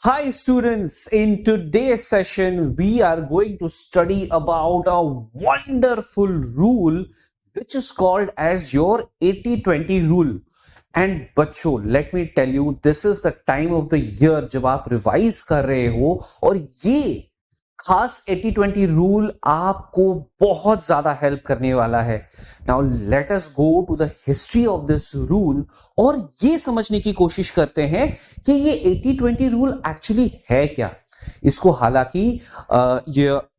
Hi students, in today's session we are going to study about a wonderful rule which is called as your 80-20 rule. And बच्चों, let me tell you, this is the time of the year जब आप revise कर रहे हो और ये खास 80-20 rule आपको बहुत ज्यादा हेल्प करने वाला है. Now let us go to the history of this rule और ये समझने की कोशिश करते हैं कि ये 80-20 रूल एक्चुअली है क्या. इसको हालांकि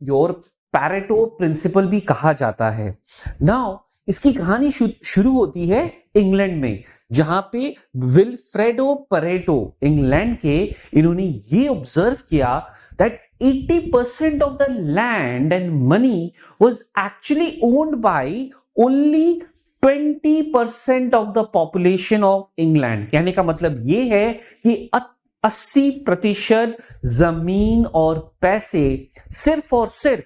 योर पैरेटो प्रिंसिपल भी कहा जाता है. नाउ इसकी कहानी शुरू होती है इंग्लैंड में, जहां पे विल्फ्रेडो परेटो इंग्लैंड के इन्होंने ये ऑब्जर्व किया that 80% of the land and money was actually owned by only 20% of the population of England. कहने का मतलब ये है कि 80% जमीन और पैसे सिर्फ और सिर्फ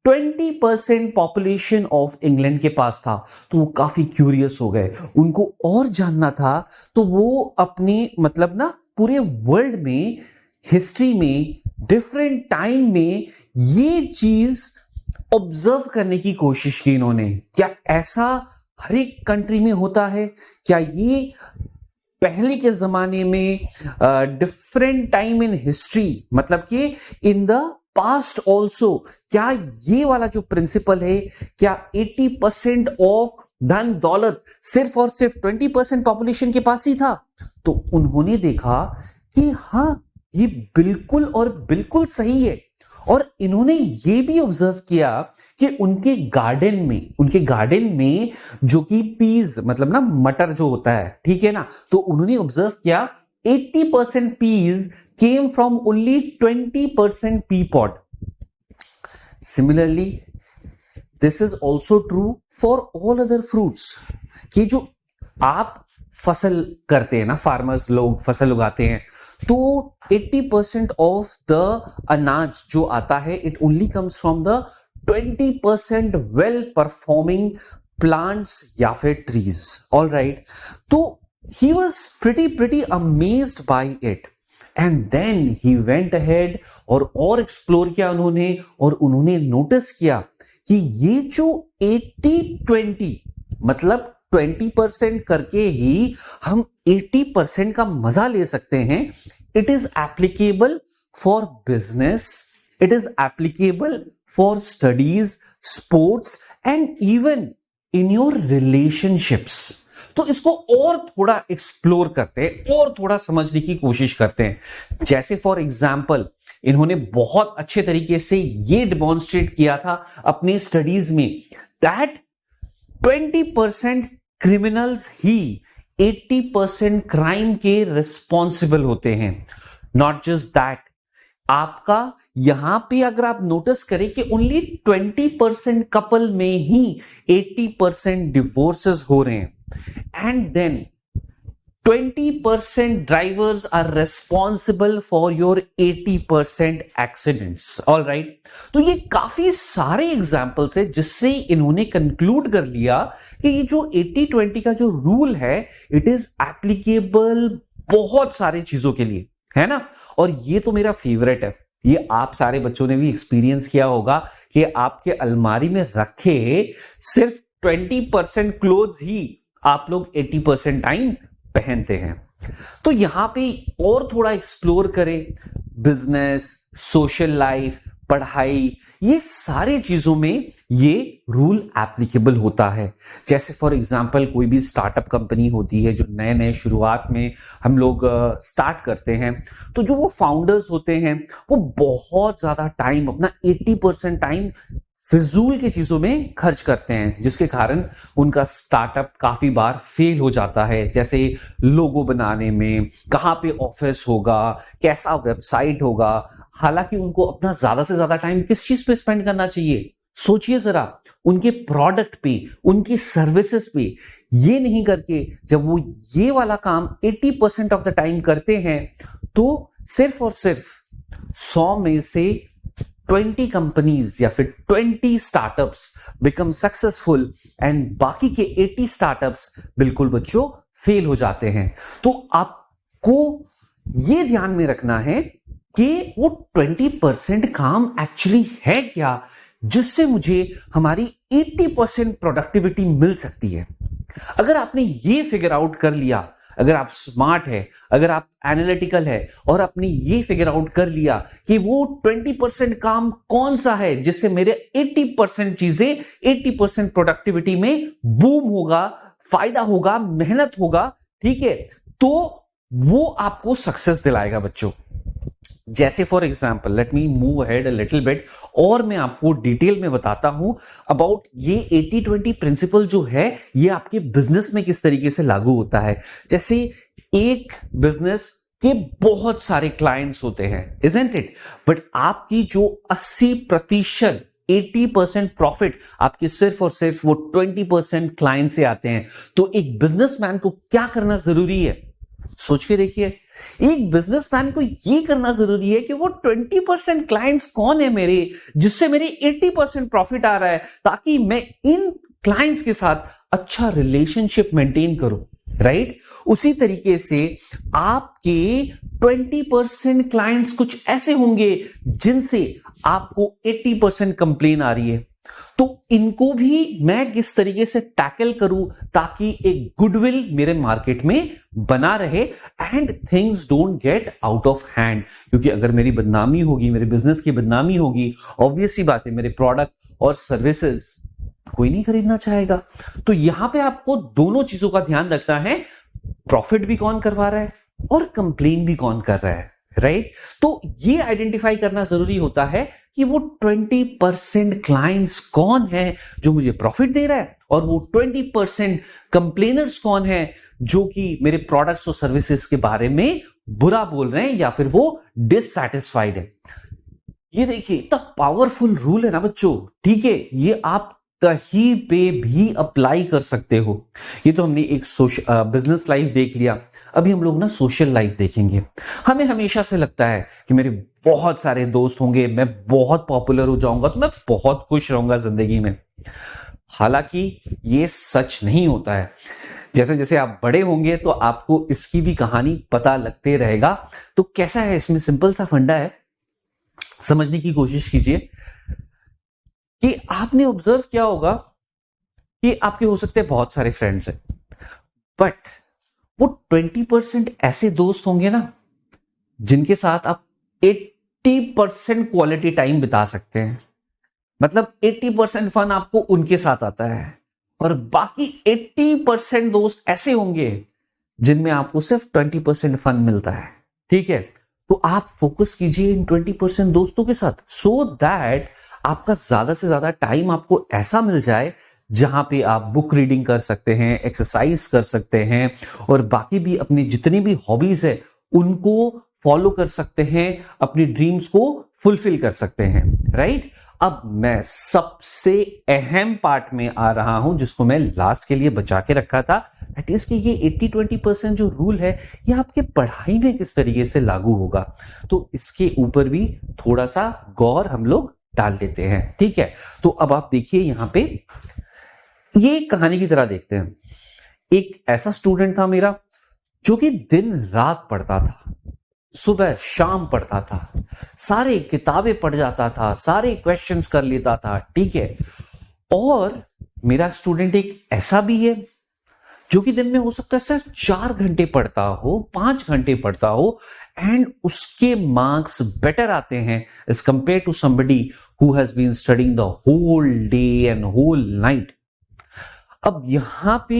20% पॉपुलेशन ऑफ इंग्लैंड के पास था. तो वो काफी क्यूरियस हो गए, उनको और जानना था. तो वो अपने मतलब ना पूरे वर्ल्ड में, हिस्ट्री में, डिफरेंट टाइम में ये चीज ऑब्जर्व करने की कोशिश की इन्होंने. क्या ऐसा हर एक कंट्री में होता है? क्या ये पहले के जमाने में डिफरेंट टाइम इन हिस्ट्री, मतलब कि इन द पास्ट ऑल्सो, क्या ये वाला जो प्रिंसिपल है, क्या 80% ऑफ धन दौलत सिर्फ और सिर्फ 20% पॉपुलेशन के पास ही था? तो उन्होंने देखा कि हाँ, ये बिल्कुल और बिल्कुल सही है. और इन्होंने ये भी ऑब्जर्व किया कि उनके गार्डन में जो कि पीज मतलब ना मटर जो होता है, ठीक है ना, तो उन्होंने ऑब्जर्व किया 80% peas came from only 20% pea pod. Similarly, this is also true for all other fruits. कि जो आप फसल करते हैं ना, फार्मर्स लोग फसल उगाते हैं, तो 80% ऑफ द अनाज जो आता है it only comes from the 20% well performing plants या फिर ट्रीज. ऑल राइट, तो he was pretty amazed by it. And then he went ahead और एक्सप्लोर किया उन्होंने, और उन्होंने नोटिस किया कि ये जो 80-20 मतलब 20% करके ही हम 80% का मजा ले सकते हैं. It is applicable for business, it is applicable for studies, sports and even in your relationships. तो इसको और थोड़ा एक्सप्लोर करते हैं और थोड़ा समझने की कोशिश करते हैं. जैसे फॉर एग्जाम्पल इन्होंने बहुत अच्छे तरीके से ये डिमॉन्स्ट्रेट किया था अपने स्टडीज में दैट 20% क्रिमिनल्स ही 80% क्राइम के रिस्पॉन्सिबल होते हैं. नॉट जस्ट दैट, आपका यहां पे अगर आप नोटिस करें कि ओनली 20% कपल में ही 80% डिवोर्सेस हो रहे हैं. And then 20% drivers are responsible for your 80% accidents. All right. तो ये काफी सारे एग्जाम्पल्स है जिससे इन्होंने कंक्लूड कर लिया कि ये जो 80-20 का जो रूल है इट इज एप्लीकेबल बहुत सारे चीजों के लिए, है ना. और ये तो मेरा फेवरेट है. ये आप सारे बच्चों ने भी एक्सपीरियंस किया होगा कि आपके अलमारी में रखे सिर्फ 20% क्लोथ्स ही आप लोग 80% टाइम पहनते हैं. तो यहां पे और थोड़ा एक्सप्लोर करें, बिजनेस, सोशल लाइफ, पढ़ाई, ये सारे चीजों में ये रूल एप्लीकेबल होता है. जैसे फॉर एग्जांपल कोई भी स्टार्टअप कंपनी होती है जो नए नए शुरुआत में हम लोग स्टार्ट करते हैं, तो जो वो फाउंडर्स होते हैं वो बहुत ज्यादा टाइम, अपना 80% टाइम फिजूल की चीजों में खर्च करते हैं, जिसके कारण उनका स्टार्टअप काफी बार फेल हो जाता है. जैसे लोगो बनाने में, कहां पे ऑफिस होगा, कैसा वेबसाइट होगा. हालांकि उनको अपना ज्यादा से ज्यादा टाइम किस चीज पे स्पेंड करना चाहिए? सोचिए जरा, उनके प्रोडक्ट पे, उनकी सर्विसेज पे. ये नहीं करके जब वो ये वाला काम 80% ऑफ द टाइम करते हैं तो सिर्फ और सिर्फ 100 में से 20 कंपनीज या फिर 20 स्टार्टअप्स बिकम सक्सेसफुल एंड बाकी के 80 स्टार्टअप्स बिल्कुल बच्चों फेल हो जाते हैं. तो आपको ये ध्यान में रखना है कि वो 20% काम एक्चुअली है क्या जिससे मुझे हमारी 80% प्रोडक्टिविटी मिल सकती है। अगर आपने ये फिगर आउट कर लिया, अगर आप स्मार्ट है, अगर आप एनालिटिकल है और आपने ये फिगर आउट कर लिया कि वो 20% काम कौन सा है जिससे मेरे 80% चीजें 80% प्रोडक्टिविटी में बूम होगा, फायदा होगा, मेहनत होगा, ठीक है, तो वो आपको सक्सेस दिलाएगा बच्चों। जैसे for example, let me move ahead a little bit और मैं आपको डिटेल में बताता हूं अबाउट ये 80-20 प्रिंसिपल जो है ये आपके बिजनेस में किस तरीके से लागू होता है। जैसे एक बिजनेस के बहुत सारे क्लाइंट्स होते हैं, इजंट इट, बट आपकी जो 80% 80% प्रॉफिट आपके सिर्फ और सिर्फ वो 20% क्लाइंट से आते हैं। तो एक बिजनेसमैन को क्या करना जरूरी है, सोच के देखिए। एक बिजनेसमैन को यह करना जरूरी है कि वो 20% क्लाइंट्स कौन है मेरे जिससे मेरे 80% प्रॉफिट आ रहा है, ताकि मैं इन क्लाइंट्स के साथ अच्छा रिलेशनशिप मेंटेन करूं, राइट। उसी तरीके से आपके 20% क्लाइंट्स कुछ ऐसे होंगे जिनसे आपको 80% कंप्लेन आ रही है, तो इनको भी मैं किस तरीके से टैकल करूं ताकि एक गुडविल मेरे मार्केट में बना रहे and things don't get out of hand. क्योंकि अगर मेरी बदनामी होगी, मेरे बिजनेस की बदनामी होगी, ऑब्वियस सी बात है मेरे प्रोडक्ट और सर्विसेज कोई नहीं खरीदना चाहेगा। तो यहां पे आपको दोनों चीजों का ध्यान रखना है, प्रॉफिट भी कौन करवा रहा है और कंप्लेन भी कौन कर रहा है, राइट। तो ये आइडेंटिफाई करना जरूरी होता है कि वो 20% क्लाइंट्स कौन है जो मुझे प्रॉफिट दे रहा है और वो 20% कंप्लेनर्स कौन है जो कि मेरे प्रोडक्ट्स और सर्विसेज के बारे में बुरा बोल रहे हैं या फिर वो डिससैटिस्फाइड है। ये देखिए इतना पावरफुल रूल है ना बच्चों, ठीक है, ये आप कहीं पे भी अप्लाई कर सकते हो। ये तो हमने एक बिजनेस लाइफ देख लिया, अभी हम लोग ना सोशल लाइफ देखेंगे। हमें हमेशा से लगता है कि मेरे बहुत सारे दोस्त होंगे, मैं बहुत पॉपुलर हो जाऊंगा तो मैं बहुत खुश रहूंगा जिंदगी में। हालांकि ये सच नहीं होता है। जैसे जैसे आप बड़े होंगे तो आपको इसकी भी कहानी पता लगते रहेगा। तो कैसा है, इसमें सिंपल सा फंडा है, समझने की कोशिश कीजिए कि आपने ऑब्जर्व किया होगा कि आपके हो सकते हैं बहुत सारे फ्रेंड्स हैं, बट वो 20% ऐसे दोस्त होंगे ना जिनके साथ आप 80% क्वालिटी टाइम बिता सकते हैं। मतलब 80% फन आपको उनके साथ आता है और बाकी 80% दोस्त ऐसे होंगे जिनमें आपको सिर्फ 20% फन मिलता है, ठीक है। तो आप फोकस कीजिए इन 20% दोस्तों के साथ, सो दैट आपका ज्यादा से ज्यादा टाइम आपको ऐसा मिल जाए जहां पे आप बुक रीडिंग कर सकते हैं, एक्सरसाइज कर सकते हैं और बाकी भी अपनी जितनी भी हॉबीज है उनको फॉलो कर सकते हैं, अपनी ड्रीम्स को फुलफिल कर सकते हैं, राइट। अब मैं सबसे अहम पार्ट में आ रहा हूं जिसको मैं लास्ट के लिए बचा के रखा था, दैट इज कि ये 80-20% जो रूल है ये आपके पढ़ाई में किस तरीके से लागू होगा। तो इसके ऊपर भी थोड़ा सा गौर हम लोग डाल लेते हैं, ठीक है। तो अब आप देखिए यहां पे ये कहानी की तरह देखते हैं। एक ऐसा स्टूडेंट था मेरा जो कि दिन रात पढ़ता था, सुबह शाम पढ़ता था, सारे किताबें पढ़ जाता था, सारे क्वेश्चंस कर लेता था, ठीक है। और मेरा स्टूडेंट एक ऐसा भी है जो कि दिन में हो सकता है सिर्फ 4 घंटे पढ़ता हो, 5 घंटे पढ़ता हो एंड उसके मार्क्स बेटर आते हैं as compare to somebody who has been studying the whole day and whole night. अब यहां पे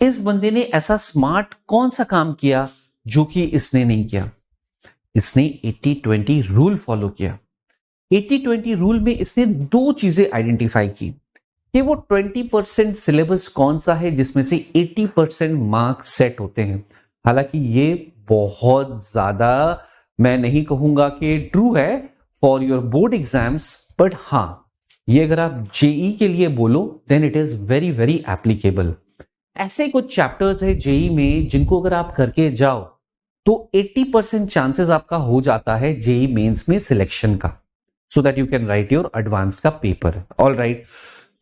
इस बंदे ने ऐसा स्मार्ट कौन सा काम किया जो कि इसने नहीं किया? इसने 80-20 रूल फॉलो किया। 80-20 रूल में इसने 2 चीजें आइडेंटिफाई की कि वो 20% सिलेबस कौन सा है जिसमें से 80% मार्क्स सेट होते हैं। हालांकि ये बहुत ज्यादा मैं नहीं कहूंगा कि ट्रू है for your board exams, but हाँ ये अगर आप जेई के लिए बोलो then it is very very applicable. ऐसे कुछ चैप्टर्स है जेई में जिनको अगर आप करके जाओ तो 80% चांसेस आपका हो जाता है जेई मेंस में सिलेक्शन का, so that you can write your advance का पेपर। ऑल राइट,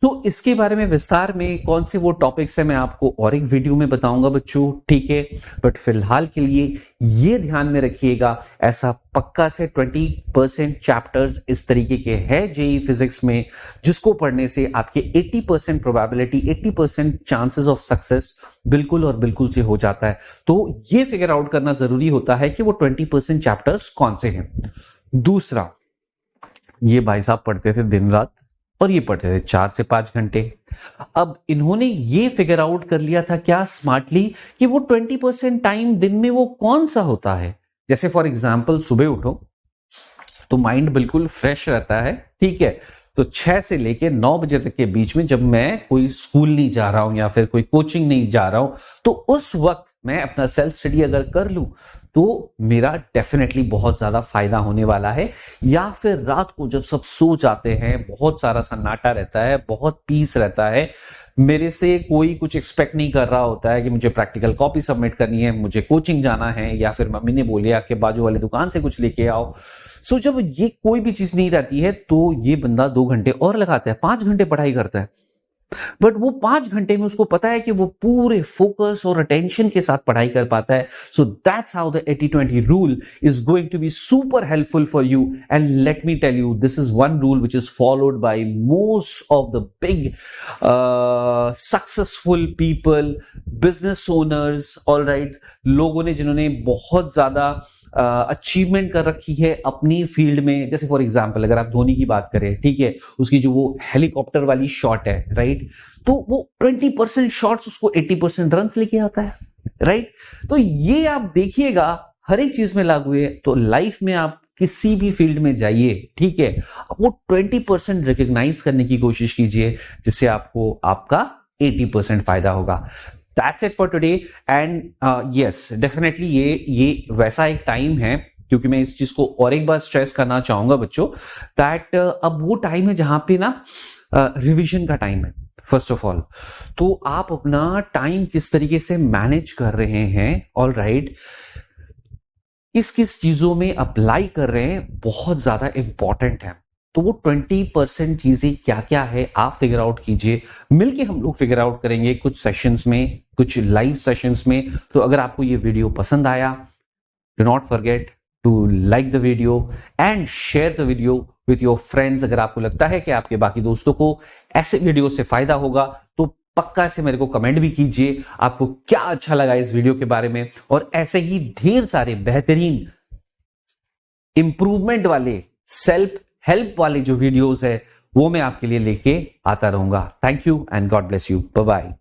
तो इसके बारे में विस्तार में कौन से वो टॉपिक्स है मैं आपको और एक वीडियो में बताऊंगा बच्चों, ठीक है। बट फिलहाल के लिए ये ध्यान में रखिएगा, ऐसा पक्का से 20% चैप्टर्स इस तरीके के हैं जेईई फिजिक्स में जिसको पढ़ने से आपके 80% प्रोबेबिलिटी, 80% चांसेस ऑफ सक्सेस बिल्कुल और बिल्कुल से हो जाता है। तो ये फिगर आउट करना जरूरी होता है कि वो 20% चैप्टर्स कौन से हैं। दूसरा, ये भाई साहब पढ़ते थे दिन रात और ये पढ़ते थे 4 से 5 घंटे। अब इन्होंने ये फिगर आउट कर लिया था क्या स्मार्टली कि वो 20% टाइम दिन में वो कौन सा होता है। जैसे फॉर एग्जांपल सुबह उठो तो माइंड बिल्कुल फ्रेश रहता है, ठीक है। तो 6 से लेके 9 बजे तक के बीच में जब मैं कोई स्कूल नहीं जा रहा हूं या फिर कोई कोचिंग नहीं जा रहा हूं, तो उस वक्त मैं अपना सेल्फ स्टडी अगर कर लूं तो मेरा डेफिनेटली बहुत ज्यादा फायदा होने वाला है। या फिर रात को जब सब सो जाते हैं, बहुत सारा सन्नाटा रहता है, बहुत पीस रहता है, मेरे से कोई कुछ एक्सपेक्ट नहीं कर रहा होता है कि मुझे प्रैक्टिकल कॉपी सबमिट करनी है, मुझे कोचिंग जाना है, या फिर मम्मी ने बोलिया कि बाजू वाले दुकान से कुछ लेके आओ। सो जब ये कोई भी चीज नहीं रहती है तो ये बंदा 2 घंटे और लगाता है, 5 घंटे पढ़ाई करता है। बट वो 5 घंटे में उसको पता है कि वो पूरे फोकस और अटेंशन के साथ पढ़ाई कर पाता है। So that's how the 80-20 rule is going to be super helpful for you. And let me tell you, this is one rule which is followed by most of the big successful people, business owners, all right, लोगों ने जिन्होंने बहुत ज्यादा achievement कर रखी है अपनी field में। जैसे फॉर एग्जाम्पल अगर आप धोनी की बात करें, ठीक है, उसकी जो वो हेलीकॉप्टर वाली शॉट है, राइट, तो वो 20% शॉट्स उसको 80% रन्स लेके आता है, राइट। तो ये आप देखिएगा हर एक चीज में लागू है। तो लाइफ में आप किसी भी फील्ड में जाइए, ठीक है, वो 20% रिकॉग्नाइज करने की कोशिश कीजिए जिससे आपको आपका 80% फायदा होगा। That's it for today and yes, definitely ये वैसा एक टाइम है, क्योंकि मैं इस चीज को और एक बार स्ट्रेस करना चाहूंगा बच्चों, दैट अब वो टाइम है जहां पे ना रिवीजन का टाइम है फर्स्ट ऑफ ऑल। तो आप अपना टाइम किस तरीके से मैनेज कर रहे हैं, ऑल राइट, किस किस चीजों में अप्लाई कर रहे हैं, बहुत ज्यादा इंपॉर्टेंट है। तो वो 20% चीजें क्या क्या है आप फिगर आउट कीजिए, मिलके हम लोग फिगर आउट करेंगे कुछ सेशंस में, कुछ लाइव सेशंस में। तो अगर आपको ये वीडियो पसंद आया, do not forget to like the video and share the video with your friends. अगर आपको लगता है कि आपके बाकी दोस्तों को ऐसे वीडियो से फायदा होगा तो पक्का से मेरे को कमेंट भी कीजिए आपको क्या अच्छा लगा इस वीडियो के बारे में। और ऐसे ही ढेर सारे बेहतरीन इंप्रूवमेंट वाले, सेल्फ हेल्प वाले जो वीडियोस है वो मैं आपके लिए लेके आता रहूंगा। Thank you and God bless you. Bye bye.